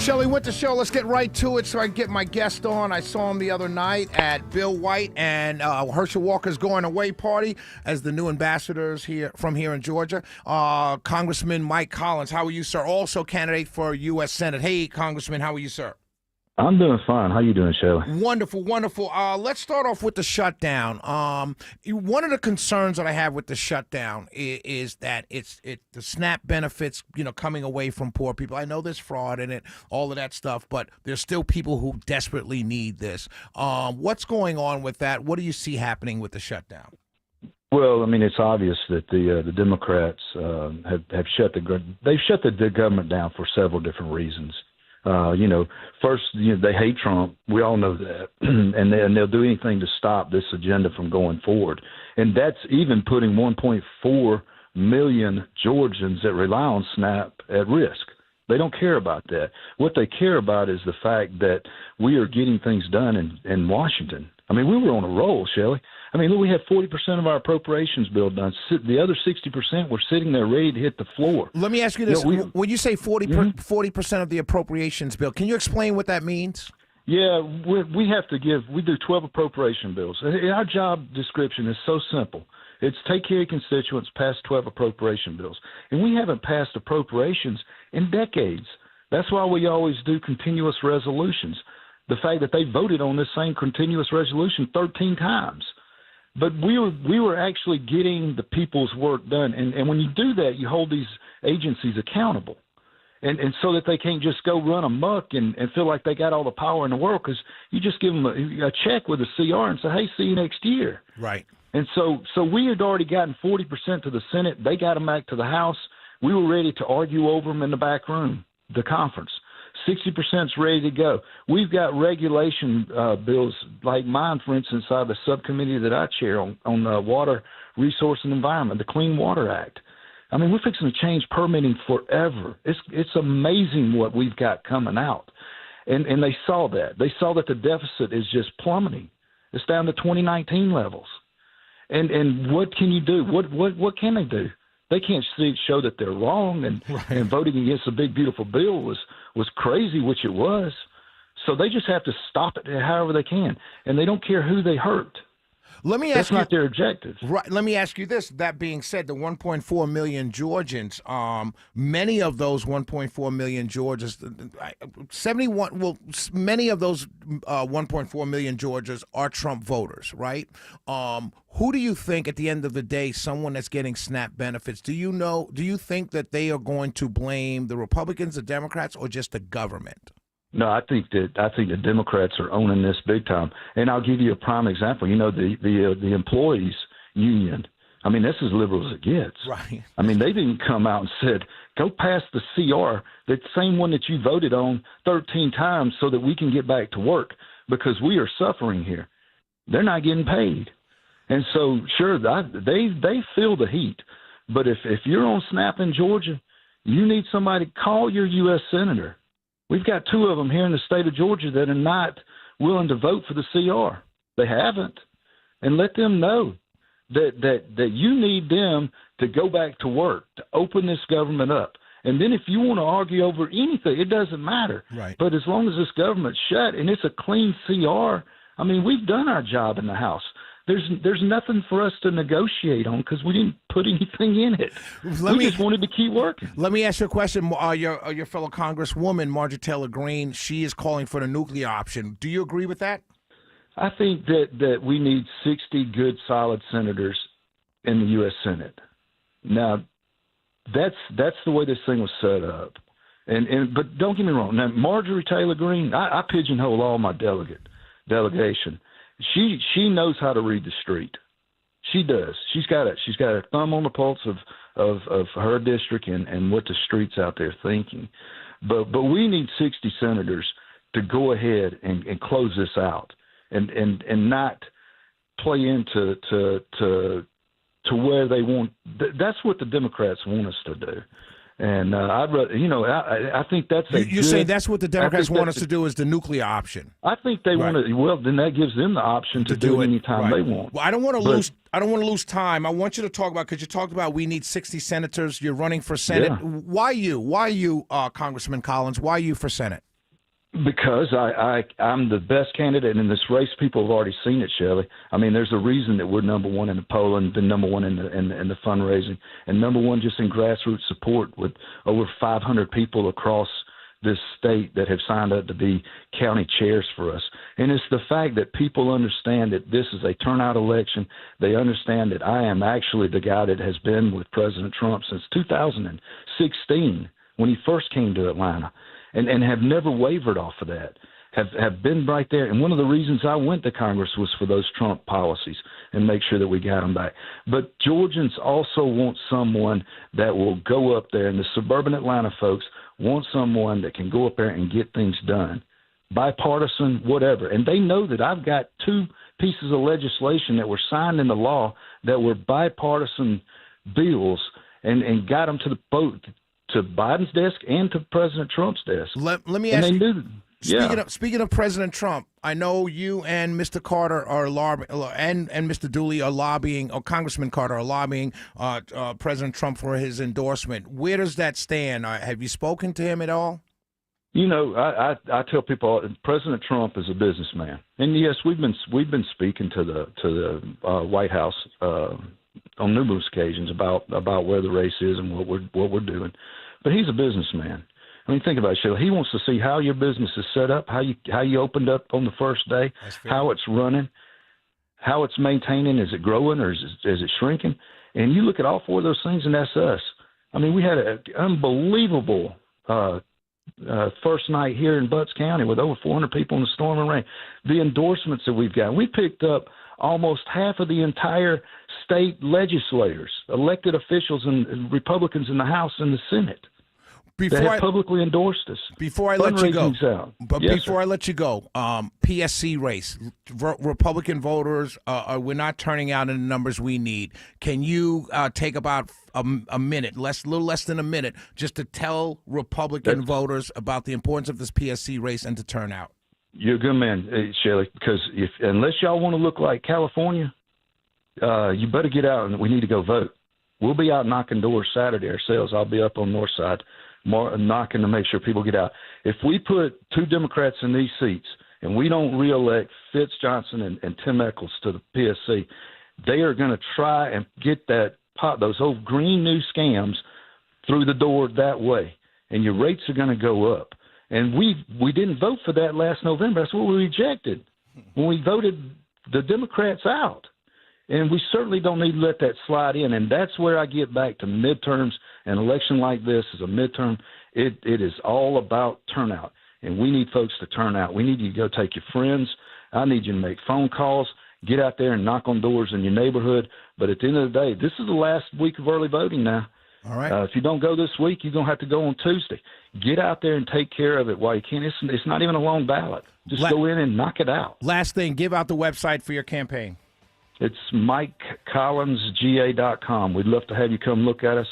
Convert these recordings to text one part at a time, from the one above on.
Shelley Winter Show. Let's get right to it so I can get my guest on. I saw him the other night at Bill White and Herschel Walker's going away party as the new ambassadors here in Georgia. Congressman Mike Collins, how are you, sir? Also candidate for U.S. Senate. Hey, Congressman, how are you, sir? I'm doing fine. How you doing, Shelley? Wonderful, wonderful. Let's start off with the shutdown. One of the concerns that I have with the shutdown is that the SNAP benefits, coming away from poor people. I know there's fraud in it, all of that stuff, but there's still people who desperately need this. What's going on with that? What do you see happening with the shutdown? Well, I mean, it's obvious that the Democrats have shut the government down for several different reasons. First, they hate Trump. We all know that. and they'll do anything to stop this agenda from going forward. And that's even putting 1.4 million Georgians that rely on SNAP at risk. They don't care about that. What they care about is the fact that we are getting things done in Washington. I mean, we were on a roll, Shelley. I mean, look, we had 40% of our appropriations bill done. The other 60% were sitting there ready to hit the floor. Let me ask you this. When you say 40% of the appropriations bill, can you explain what that means? Yeah, we do 12 appropriation bills. Our job description is so simple. It's take care of constituents, pass 12 appropriation bills. And we haven't passed appropriations in decades. That's why we always do continuous resolutions. The fact that they voted on this same continuous resolution 13 times. But we were actually getting the people's work done. And when you do that, you hold these agencies accountable. And so that they can't just go run amok and feel like they got all the power in the world, because you just give them a check with a CR and say, hey, see you next year. Right. And so we had already gotten 40% to the Senate. They got them back to the House. We were ready to argue over them in the back room, the conference. 60% is ready to go. We've got regulation bills like mine, for instance, out of the subcommittee that I chair on water, resource, and environment, the Clean Water Act. I mean, we're fixing to change permitting forever. It's amazing what we've got coming out. And they saw that. They saw that the deficit is just plummeting. It's down to 2019 levels. And what can you do? What can they do? They can't show that they're wrong, and voting against a big, beautiful bill was crazy, which it was. So they just have to stop it however they can, and they don't care who they hurt. That's not their objective. Right. Let me ask you this. That being said, the 1.4 million Georgians, many of those 1.4 million Georgians, many of those 1.4 million Georgians are Trump voters, right? Who do you think, at the end of the day, someone that's getting SNAP benefits, do you think that they are going to blame the Republicans, the Democrats, or just the government? No, I think the Democrats are owning this big time, and I'll give you a prime example. The employees union. I mean, that's as liberal as it gets. Right. I mean, they didn't come out and said, "Go pass the CR, the same one that you voted on 13 times, so that we can get back to work because we are suffering here." They're not getting paid, and so sure, they feel the heat. But if you're on SNAP in Georgia, you need somebody. Call your U.S. senator. We've got 2 of them here in the state of Georgia that are not willing to vote for the CR. They haven't. And let them know that you need them to go back to work, to open this government up. And then if you want to argue over anything, it doesn't matter. Right. But as long as this government's shut and it's a clean CR, I mean, we've done our job in the House. There's nothing for us to negotiate on because we didn't put anything in it. We just wanted to keep working. Let me ask you a question. Your fellow Congresswoman, Marjorie Taylor Greene, she is calling for the nuclear option. Do you agree with that? I think that we need 60 good, solid senators in the U.S. Senate. Now, that's the way this thing was set up. But don't get me wrong. Now, Marjorie Taylor Greene, I pigeonhole all my delegation. She knows how to read the street. She does. She's got a thumb on the pulse of her district and what the street's out there thinking. But we need 60 senators to go ahead and close this out and not play into where they want. That's what the Democrats want us to do. And I'd rather, I think that's you say that's what the Democrats want us to do is the nuclear option. I think they want to. Well, then that gives them the option to do it anytime they want. Well, I don't want to lose. I don't want to lose time. I want you to talk about, because you talked about we need 60 senators. You're running for Senate. Yeah. Why you, Congressman Collins? Why you for Senate? Because I'm the best candidate in this race. People have already seen it, Shelley. I mean, there's a reason that we're number one in the polling, been number one in the fundraising, and number one just in grassroots support with over 500 people across this state that have signed up to be county chairs for us. And it's the fact that people understand that this is a turnout election. They understand that I am actually the guy that has been with President Trump since 2016 when he first came to Atlanta. And have never wavered off of that, have been right there. And one of the reasons I went to Congress was for those Trump policies and make sure that we got them back. But Georgians also want someone that will go up there, and the suburban Atlanta folks want someone that can go up there and get things done, bipartisan, whatever. And they know that I've got 2 pieces of legislation that were signed into law that were bipartisan bills and got them to the vote, to Biden's desk and to President Trump's desk. Let me ask you. Yeah. Speaking of President Trump, I know you and Mr. Carter are and Mr. Dooley are lobbying, or Congressman Carter are lobbying President Trump for his endorsement. Where does that stand? Have you spoken to him at all? You know, I tell people President Trump is a businessman, and yes, we've been speaking to the White House on numerous occasions about where the race is and what we're doing. But he's a businessman. I mean, think about it, Sheila. He wants to see how your business is set up, how you opened up on the first day, how it's running, how it's maintaining. Is it growing or is it shrinking? And you look at all 4 of those things, and that's us. I mean, we had an unbelievable first night here in Butts County with over 400 people in the storm and rain. The endorsements that we've got, we picked up almost half of the entire state legislators, elected officials, and Republicans in the House and the Senate. They have publicly endorsed us. Before I let you go, I let you go, PSC race, Republican voters, we're not turning out in the numbers we need. Can you take about a minute, little less than a minute, just to tell Republican voters about the importance of this PSC race and to turn out? You're a good man, Shelley, because unless y'all want to look like California, you better get out, and we need to go vote. We'll be out knocking doors Saturday ourselves. I'll be up on North Side knocking to make sure people get out. If we put 2 Democrats in these seats and we don't reelect Fitz Johnson and Tim Echols to the PSC, they are going to try and get those old green new scams through the door that way, and your rates are going to go up. And we didn't vote for that last November. That's what we rejected when we voted the Democrats out. And we certainly don't need to let that slide in. And that's where I get back to midterms. An election like this is a midterm. It is all about turnout. And we need folks to turn out. We need you to go take your friends. I need you to make phone calls, get out there and knock on doors in your neighborhood. But at the end of the day, this is the last week of early voting now. All right. If you don't go this week, you're going to have to go on Tuesday. Get out there and take care of it while you can. It's not even a long ballot. Just go in and knock it out. Last thing, give out the website for your campaign. It's MikeCollinsGA.com. We'd love to have you come look at us,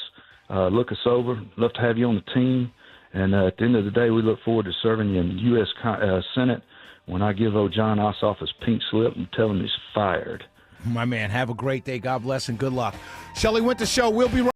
look us over. Love to have you on the team. And at the end of the day, we look forward to serving you in the U.S. Senate when I give John Ossoff his pink slip and tell him he's fired. My man, have a great day. God bless and good luck. Shelley Winter Show. We'll be right